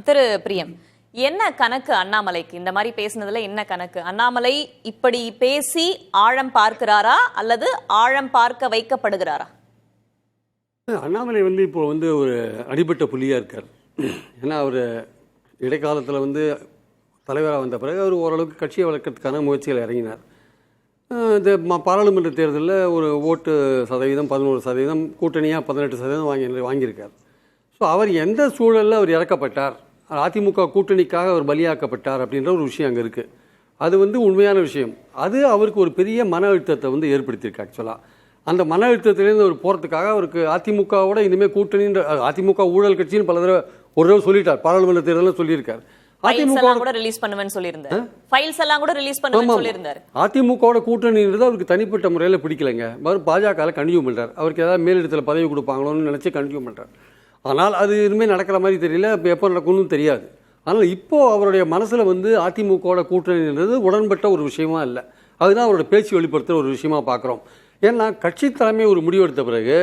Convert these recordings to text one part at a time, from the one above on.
திரு பிரியம், என்ன கணக்கு அண்ணாமலைக்கு இந்த மாதிரி பேசுனதுல என்ன கணக்கு? அண்ணாமலை இப்படி பேசி ஆழம் பார்க்கிறாரா அல்லது ஆழம் பார்க்க வைக்கப்படுகிறாரா? அண்ணாமலை இப்போ ஒரு அடிபட்ட புள்ளியா இருக்கார். ஏன்னா அவர் இடைக்காலத்தில் தலைவராக வந்த பிறகு அவர் ஓரளவுக்கு கட்சியை வளர்க்கறதுக்கான முயற்சிகள் இறங்கினார். இந்த பாராளுமன்ற தேர்தலில் ஒரு ஓட்டு சதவீதம் 11%, கூட்டணியாக 18% வாங்கியிருக்கார். ஸோ அவர் எந்த சூழலில் அவர் இறக்கப்பட்டார், அதிமுக கூட்டணிக்காக அவர் பலியாக்கப்பட்டார் அப்படின்ற ஒரு விஷயம் அங்கே இருக்குது. அது உண்மையான விஷயம். அது அவருக்கு ஒரு பெரிய மன அழுத்தத்தை ஏற்படுத்தியிருக்கு. ஆக்சுவலாக அந்த மன அழுத்தத்திலேருந்து அவர் போகிறதுக்காக அவருக்கு அதிமுகவோட இனிமேல் கூட்டணின்ற அதிமுக ஊழல் கட்சின்னு பல தடவை ஒரு தடவை சொல்லிட்டார், பாராளுமன்ற தேர்தலில் சொல்லியிருக்கார். அதிமுகவோட கூட்டணின்றது அவருக்கு தனிப்பட்ட முறையில் பிடிக்கலைங்க. அவர் பாஜகவில் கண்டினியூ பண்ணுறார். அவருக்கு ஏதாவது மேலிடத்தில் பதவி கொடுப்பாங்களோன்னு நினச்சி கண்டினியூ பண்ணுறார். ஆனால் அது இனிமேல் நடக்கிற மாதிரி தெரியல, எப்போ நடக்கும்னு தெரியாது. ஆனால் இப்போது அவருடைய மனசில் அதிமுகவோட கூட்டணின்றது உடன்பட்ட ஒரு விஷயமா இல்லை. அதுதான் அவரோட பேச்சு வெளிப்படுத்துகிற ஒரு விஷயமா பார்க்குறோம். ஏன்னா கட்சி தலைமை ஒரு முடிவெடுத்த பிறகு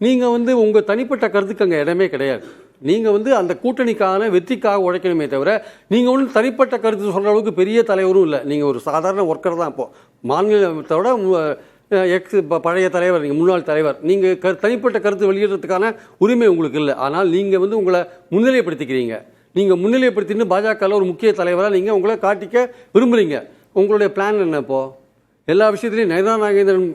நீங்கள் உங்கள் தனிப்பட்ட கருத்துக்கு அங்கே இடமே கிடையாது. நீங்கள் அந்த கூட்டணிக்கான வெற்றிக்காக உழைக்கணுமே தவிர நீங்கள் ஒன்றும் தனிப்பட்ட கருத்து சொல்கிற அளவுக்கு பெரிய தலைவரும் இல்லை. நீங்கள் ஒரு சாதாரண ஒர்க்கர் தான். இப்போது மாநிலத்தோட பழைய தலைவர், நீங்கள் முன்னாள் தலைவர், நீங்கள் தனிப்பட்ட கருத்து வெளியிடுறதுக்கான உரிமை உங்களுக்கு இல்லை. ஆனால் நீங்கள் உங்களை முன்னிலைப்படுத்திக்கிறீங்க. நீங்கள் முன்னிலைப்படுத்தின்னு பாஜகவில் ஒரு முக்கிய தலைவராக நீங்கள் உங்களை காட்டிக்க விரும்புகிறீங்க. உங்களுடைய பிளான் என்ன? இப்போது எல்லா விஷயத்துலையும் நயனா நாகேந்திரன்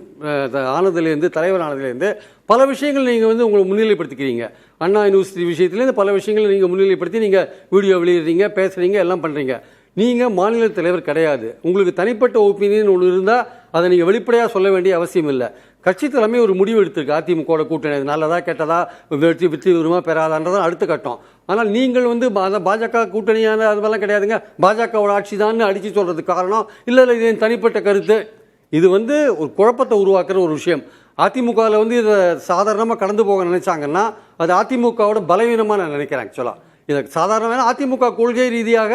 ஆனதுலேருந்து, தலைவர் ஆனதுலேருந்து பல விஷயங்கள் நீங்கள் உங்களை முன்னிலைப்படுத்திக்கிறீங்க. அண்ணா யூனிவர்சிட்டி விஷயத்துலேருந்து பல விஷயங்களை நீங்கள் முன்னிலைப்படுத்தி நீங்கள் வீடியோ வெளியிடுறீங்க, பேசுகிறீங்க, எல்லாம் பண்ணுறீங்க. நீங்கள் மாநில தலைவர் கிடையாது. உங்களுக்கு தனிப்பட்ட ஒப்பீனியன் ஒன்று இருந்தால் அதை நீங்கள் வெளிப்படையாக சொல்ல வேண்டிய அவசியம் இல்லை. கட்சி தலைமை ஒரு முடிவு எடுத்திருக்கு. அதிமுக கூட்டணி அது நல்லதா கெட்டதா, வெற்றி விரும்ப பெறாதான்றதான் அடுத்த கட்டம். ஆனால் நீங்கள் பாஜக கூட்டணியான அது மாதிரிலாம் கிடையாதுங்க, பாஜகவோட ஆட்சி தான் அடித்து சொல்கிறதுக்கு காரணம் இல்லை இல்லை இது தனிப்பட்ட கருத்து. இது ஒரு குழப்பத்தை உருவாக்குற ஒரு விஷயம். அதிமுகவில் இதை சாதாரணமாக கடந்து போக நினைச்சாங்கன்னா அது அதிமுகவோட பலவீனமாக நான் நினைக்கிறேன். ஆக்சுவலாக இதை சாதாரணமான அதிமுக கொள்கை ரீதியாக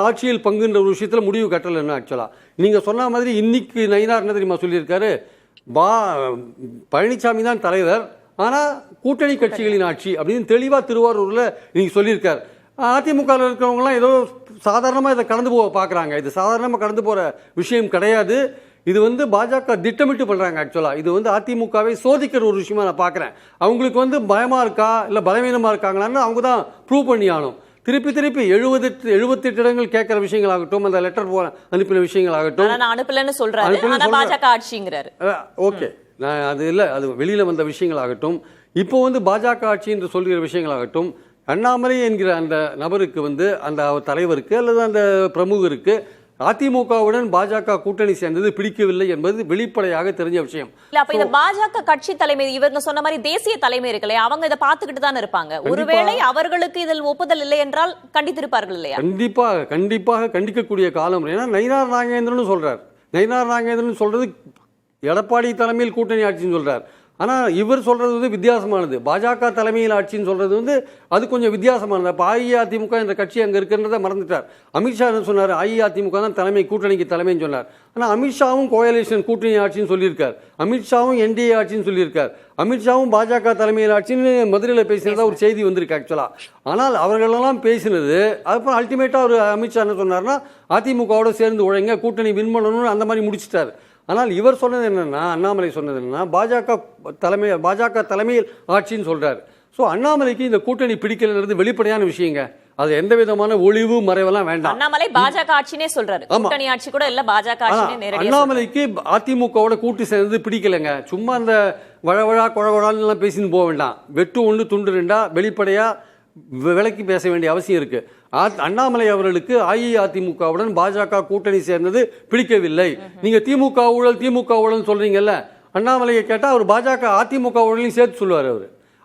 ஆட்சியில் பங்குன்ற ஒரு விஷயத்தில் முடிவு கட்டலைன்னு. ஆக்சுவலாக நீங்கள் சொன்ன மாதிரி இன்னைக்கு நயினார் என்ன தெரியுமா சொல்லியிருக்காரு, பழனிசாமி தான் தலைவர், ஆனால் கூட்டணி கட்சிகளின் ஆட்சி அப்படின்னு தெளிவாக திருவாரூரில் இன்னைக்கு சொல்லியிருக்கார். அதிமுகவில் இருக்கிறவங்களாம் ஏதோ சாதாரணமாக இதை கடந்து போக பார்க்குறாங்க. இது சாதாரணமாக கடந்து போகிற விஷயம் கிடையாது. இது பாஜக திட்டமிட்டு பண்ணுறாங்க. ஆக்சுவலாக இது அதிமுகவை சோதிக்கிற ஒரு விஷயமா நான் பார்க்குறேன். அவங்களுக்கு பயமாக இருக்கா இல்லை பலவீனமாக இருக்காங்களான்னு அவங்க தான் ப்ரூவ் பண்ணி ஆகணும். திருப்பி 78 இடங்கள் கேட்கிற விஷயங்களாகட்டும், அந்த லெட்டர் அனுப்பின விஷயங்களாகட்டும், ஓகே நான் அது இல்லை, அது வெளியில் வந்த விஷயங்களாகட்டும், இப்போ பாஜக ஆட்சி என்று சொல்கிற விஷயங்களாகட்டும், அண்ணாமலை என்கிற அந்த நபருக்கு அந்த தலைவருக்கு அல்லது அந்த பிரமுகருக்கு அதிமுகவுடன் பாஜக கூட்டணி சேர்ந்தது பிடிக்கவில்லை என்பது வெளிப்படையாக தெரிஞ்ச விஷயம். அப்ப இந்த பாஜக கட்சி தலைமை இவங்க சொன்ன மாதிரி தேசிய தலைமை இருக்கலையே, அவங்க இதை பார்த்துக்கிட்டு தான் இருப்பாங்க. ஒருவேளை அவர்களுக்கு இதில் ஒப்புதல் இல்லை என்றால் கண்டித்திருப்பார்கள் இல்லையா? கண்டிப்பாக கண்டிக்கக்கூடிய காலம். ஏன்னா நயினார் நாகேந்திரன் சொல்றார். நயினார் நாகேந்திரன் சொல்றது எடப்பாடி தலைமையில் கூட்டணி ஆட்சின்னு சொல்றார். ஆனால் இவர் சொல்கிறது வித்தியாசமானது. பாஜக தலைமையில் ஆட்சின்னு சொல்கிறது அது கொஞ்சம் வித்தியாசமானது. அப்போ அஇஅதிமுக என்ற கட்சி அங்கே இருக்கிறத மறந்துட்டார். அமித்ஷா என்ன சொன்னார், அஇஅதிமுக தான் தலைமை, கூட்டணிக்கு தலைமைன்னு சொன்னார். ஆனால் அமித்ஷாவும் கோயலேஷன் கூட்டணி ஆட்சின்னு சொல்லியிருக்கார். அமித்ஷாவும் என்டிஏ ஆட்சின்னு சொல்லியிருக்கார். அமித்ஷாவும் பாஜக தலைமையில் ஆட்சின்னு மதுரையில் பேசினதா ஒரு செய்தி வந்திருக்கு ஆக்சுவலாக. ஆனால் அவர்களெல்லாம் பேசினது அதுக்கப்புறம் அல்டிமேட்டாக ஒரு அமித்ஷா என்ன சொன்னார்னா அதிமுகவோட சேர்ந்து உழைங்க, கூட்டணி வின் பண்ணணும்னு அந்த மாதிரி முடிச்சிட்டார். ஆனால் இவர் சொன்னது என்னன்னா, அண்ணாமலை சொன்னது என்னன்னா பாஜக தலைமையில் ஆட்சின்னு சொல்றாரு. ஸோ அண்ணாமலைக்கு இந்த கூட்டணி பிடிக்கலன்றது வெளிப்படையான விஷயங்க. அது எந்த விதமான ஒளிவு மறைவெல்லாம் வேண்டாம். அண்ணாமலை பாஜக ஆட்சினே சொல்றாரு, கூட்டணி ஆட்சி கூட இல்ல, பாஜக ஆட்சினே நேரடியா. அண்ணாமலைக்கு அதிமுகவோட கூட்டு சேர்ந்து பிடிக்கலங்க. சும்மா அந்த வழவழா குழவழான்னு பேசின்னு போக வேண்டாம். வெட்டு ஒன்று துண்டு ரெண்டா வெளிப்படையா விலைக்கு பேச வேண்டிய அவசியம் இருக்கு. அண்ணாமலை அவர்களுக்கு அஇஅதிமுகவுடன் பாஜக கூட்டணி சேர்ந்தது பிடிக்கவில்லை. நீங்க திமுக ஊழல் சொல்றீங்கல்ல, அண்ணாமலையை கேட்டா அவர் பாஜக அதிமுக ஊழலையும் சேர்த்து சொல்லுவார்.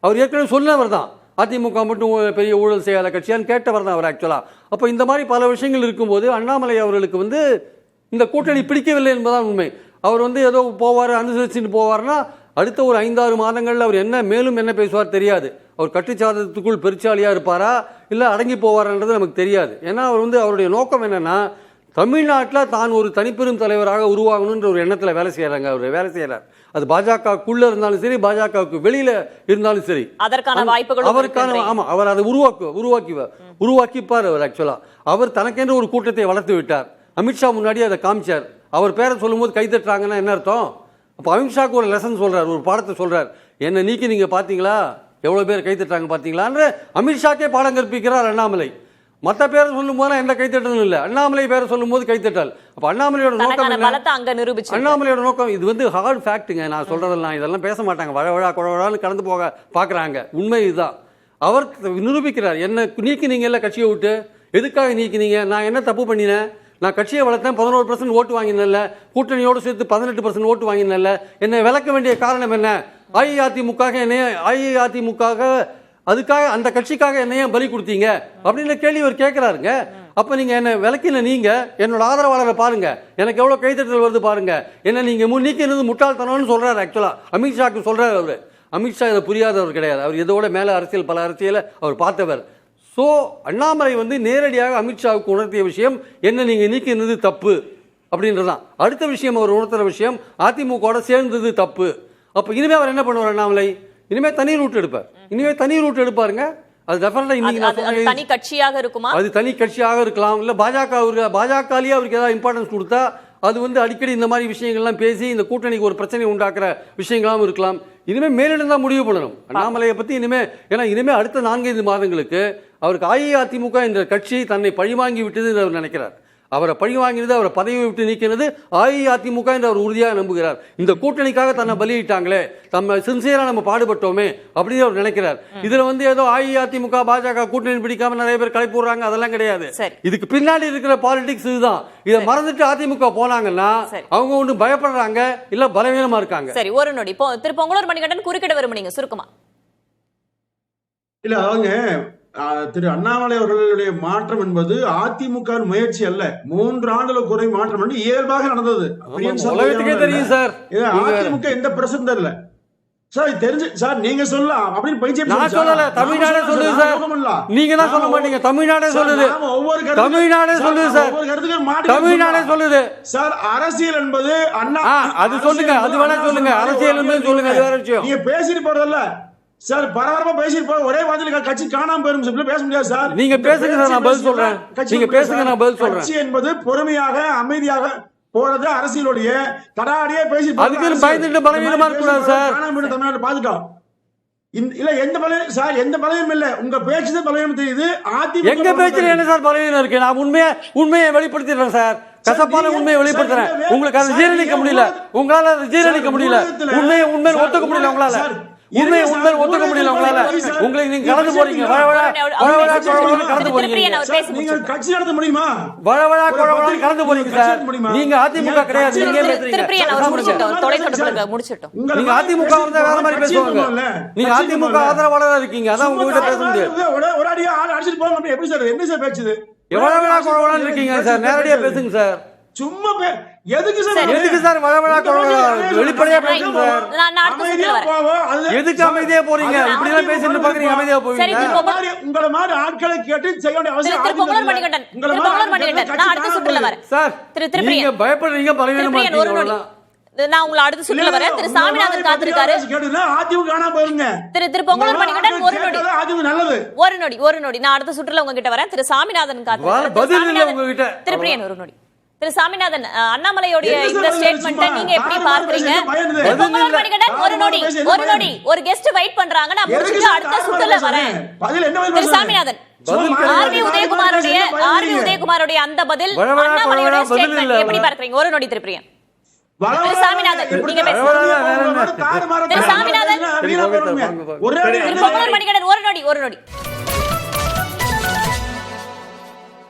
அவர் ஏற்கனவே சொன்னவர் தான், அதிமுக மட்டும் பெரிய ஊழல் செய்யாத கட்சியான்னு கேட்டவர் தான் அவர் ஆக்சுவலா. அப்போ இந்த மாதிரி பல விஷயங்கள் இருக்கும்போது அண்ணாமலை அவர்களுக்கு இந்த கூட்டணி பிடிக்கவில்லை என்பதுதான் உண்மை. அவர் ஏதோ போவார், அனுசரிச்சுட்டு போவார்னா அடுத்த ஒரு 5-6 மாதங்களில் அவர் மேலும் என்ன பேசுவார் தெரியாது. அவர் கட்டுச்சாதத்துக்குள் பெருச்சாலியாக இருப்பாரா இல்லை அடங்கி போவார்ன்றது நமக்கு தெரியாது. ஏன்னா அவர் அவருடைய நோக்கம் என்னன்னா தமிழ்நாட்டில் தான் ஒரு தனிப்பெரும் தலைவராக உருவாகணுன்ற ஒரு எண்ணத்தில் வேலை செய்கிறாங்க. அவர் வேலை செய்கிறார். அது பாஜகக்குள்ளே இருந்தாலும் சரி, பாஜகவுக்கு வெளியில் இருந்தாலும் சரி, அதற்கான வாய்ப்புகள் அவருக்கான அவர் அதை உருவாக்கிப்பார். அவர் ஆக்சுவலாக அவர் தனக்கென்று ஒரு கூட்டத்தை வளர்த்து விட்டார். அமித்ஷா முன்னாடி அதை காமிச்சார். அவர் பேரை சொல்லும்போது கை தட்டுறாங்கன்னா என்ன அர்த்தம்? அப்போ அமித்ஷாவுக்கு ஒரு லெசன் சொல்கிறார், ஒரு பாடத்தை சொல்கிறார். என்னை நீக்கி நீங்கள் பார்த்தீங்களா, எவ்வளோ பேர் கை தட்டுறாங்க பார்த்தீங்களான்னு அமித்ஷாக்கே பாடம் கற்பிக்கிறார் அண்ணாமலை. மற்ற பேரை சொல்லும் போது எந்த கைத்தட்டலும் இல்லை, அண்ணாமலை பேரை சொல்லும் போது கைத்தட்டல். அப்போ அண்ணாமலையோட நோக்கம் என்ன? அண்ணாமலையோட நோக்கம் இது வந்து ஹார்ட் ஃபேக்ட்டுங்க. நான் சொல்றதெல்லாம் இதெல்லாம் பேச மாட்டாங்க, வழவழா குழவழான்னு கடந்து போக பார்க்குறாங்க. உண்மை இதுதான். அவர் நிரூபிக்கிறார். என்ன நீக்கினீங்க இல்லை கட்சியை விட்டு, எதுக்காக நீக்கினீங்க? நான் என்ன தப்பு பண்ணினேன்? நான் கட்சியை வளர்த்தேன், 11% ஓட்டு வாங்கினேன்ல, கூட்டணியோடு சேர்த்து 18% ஓட்டு வாங்கினேன்ல, என்னை விளக்க வேண்டிய காரணம் என்ன? அஇஅதிமுக அதுக்காக அந்த கட்சிக்காக என்னைய பலி கொடுத்தீங்க அப்படின்னு கேள்வி அவர் கேட்கிறாருங்க. அப்ப நீங்க என்ன விளக்கின, நீங்க என்னோட ஆதரவாளரை பாருங்க, எனக்கு எவ்வளவு கைத்தட்டல் வருது பாருங்க, என்ன நீங்க நீக்கினது முட்டாள்தனம்னு சொல்றாரு. ஆக்சுவலா அமித்ஷாக்கு சொல்றாரு அவரு. அமித்ஷா இதை புரியாதவர் கிடையாது. அவர் இதோட மேல அரசியல், பல அரசியலை அவர் பார்த்தவர். ஸோ அண்ணாமலை வந்து நேரடியாக அமித்ஷாவுக்கு உணர்த்திய விஷயம் என்ன, நீங்க நீக்கினது தப்பு அப்படின்றதான். அடுத்த விஷயம் அவர் உணர்த்துற விஷயம் அதிமுக சேர்ந்தது தப்பு. அப்ப இனிமே அவர் என்ன பண்ணுவார்? அண்ணாமலை இனிமே தனி ரூட் எடுப்பாருங்க. அது டெஃபினட்டா இன்னைக்கு தனி கட்சியாக இருக்குமா? அது தனி கட்சியாக இருக்கலாம். இல்ல பாஜகவிலேயே அவருக்கு ஏதாவது இம்பார்ட்டன்ஸ் கொடுத்தா அது வந்து அடிக்கடி இந்த மாதிரி விஷயங்கள்லாம் பேசி இந்த கூட்டணிக்கு ஒரு பிரச்சனை உண்டாக்குற விஷயங்களாம் இருக்கலாம். இனிமே மேலிடம் தான் முடிவு பண்ணணும் அண்ணாமலையை பத்தி. இனிமே அடுத்த 4-5 மாதங்களுக்கு அவருக்கு அஇஅதிமுக என்ற கட்சி தன்னை பழிவாங்கி விட்டது அவர் நினைக்கிறார். அவரை பழி வாங்கினது, அவரை பதவியை விட்டு நீக்கினது அஇஅதிமுக என்று அவர் உறுதியாக நம்புகிறார். இந்த கூட்டணிக்காக தன்னை பலியிட்டாங்களே, நம்ம சின்சியரா நம்ம பாடுபட்டோமே அப்படின்னு அவர் நினைக்கிறார். இதுல வந்து ஏதோ அஇஅதிமுக பாஜக கூட்டணி பிடிக்காம நிறைய பேர் கலை போடுறாங்க, அதெல்லாம் கிடையாது. இதுக்கு பின்னாடி இருக்கிற பாலிடிக்ஸ் இதுதான். இதை மறந்துட்டு அதிமுக போனாங்கன்னா அவங்க ஒண்ணு பயப்படுறாங்க, இல்ல பலவீனமா இருக்காங்க. சரி, ஒரு நொடி திரு பொங்கலூர் மணிகண்டன் குறுக்கிட விரும்புனீங்க, சுருக்கமா. இல்ல அவங்க திரு அண்ணாமலை அவர்களுடைய மாற்றம் என்பது அதிமுக முயற்சி அல்ல, 3 ஆண்டுல குறை மாற்றம் என்று இயல்பாக நடந்தது. அதிமுக எந்த பிரச்சனை இல்ல சார், தெரிஞ்சு சார் நீங்க சொல்லலாம் அப்படின்னு பயிற்சி தமிழ்நாடே சொல்லுது சார், நீங்க தான் சொல்ல மாட்டீங்க. தமிழ்நாடே சொல்லுது, தமிழ்நாடே சொல்லுது சார், தமிழ்நாடே சொல்லுது சார். அரசியல் என்பது அண்ணா அது சொல்லுங்க, அது வேணா சொல்லுங்க, அரசியல் என்பது சொல்லுங்க, அது வேற விஷயம். நீங்க பேசிட்டு போறதல்ல சார், பரபரப்பா பேசிட்டு போற ஒரே வார்த்தையில கட்சி காணாம போயிரும் பேச முடியாது சார். நீங்க பேசுங்க சார், நான் பதில் சொல்றேன். நீங்க பேசுங்க, நான் பதில் சொல்றேன். கட்சி என்பது பொறுமையாக அமைதியாக போறது, அரசியலுடைய தடாடியே பேசி அதுக்கு பயந்துட்டு பலவீனமா இருக்கக்கூடாது சார். காணாம போயிட்டு தமிழ்நாடு பாத்துட்டோம். இல்ல எந்த பலவீனம் சார், எந்த பலவீனம் இல்ல, உங்க பேச்சு தான் பலவீனம் தெரியுது. எங்க பேச்சுல என்ன சார் பலவீனம் இருக்கு? நான் உண்மையை வெளிப்படுத்திடுறேன் சார், கசப்பான உண்மையை வெளிப்படுத்துறேன். உங்களுக்கு அதை ஜீரணிக்க முடியல, உங்களால அதை ஜீரணிக்க முடியல, உண்மையை ஒத்துக்க முடியல, உங்களால உண்மையை ஒத்துக்க முடியல, உங்களால உங்களை நீங்க கடந்து போறீங்க, கடந்து போறீங்க. நீங்க கட்சி நடத்த முடியுமா? கடந்து போறீங்க சார். நீங்க அதிமுக கிடையாது, நீங்க நீங்க அதிமுக வந்தா வேற மாதிரி பேசுவாங்க. நீங்க அதிமுக ஆதரவாளரா இருக்கீங்க, அதான் உங்ககிட்ட பேச முடியாது. ஒரு அடியா ஆள் அடிச்சிட்டு போங்க, எப்படி சார், என்ன சார் பேச்சுது? எவ்வளவு இருக்கீங்க சார், நேரடியா பேசுங்க சார். சும்மா எதுக்கு சார் வெளிப்படையா பேசுங்க சார். எதுக்கு அமைதியா போறீங்க? இப்படி எல்லாம் பேசிட்டு பாக்குறீங்க, அமைதியா போவீங்க. உங்கள மாதிரி ஆட்களை கேட்டு செய்ய வேண்டிய அவசியம் சார். நீங்க பயப்படுறீங்க, பலவீனமா இருக்கீங்க. நான் உங்களை அடுத்த சுற்றுல வரேன். திரு சாமிநாதன் காத்திருக்காரு. திரு பொங்கலூர் மணிகண்டன் ஒரு நொடி நான் அடுத்த சுற்றுல உங்ககிட்ட வரேன். திரு சாமிநாதன் காத்திருக்காரு. திரு பிரியன் ஒரு நொடி. திரு சாமிநாதன், அண்ணாமலையோட இந்த ஸ்டேட்மெண்ட்டை நீங்க எப்படி பார்க்கறீங்க? பொங்கலூர் மணிகண்டன் ஒரு நொடி ஒரு கெஸ்ட் வெயிட் பண்றாங்க, நான் முடிச்சிட்டு அடுத்த சுற்றுல வரேன். திரு சாமிநாதன், ஆர்வி உதயகுமாரோட அந்த பதில், அண்ணாமலையோட ஸ்டேட்மெண்ட் எப்படி பார்க்கறீங்க? ஒரு நொடி திரு பிரியன். திரு சாமிநாதன், நீங்க பேசுங்க. திரு சாமிநாதன், திரு பொங்கலூர் மணிகண்டன் ஒரு நொடி.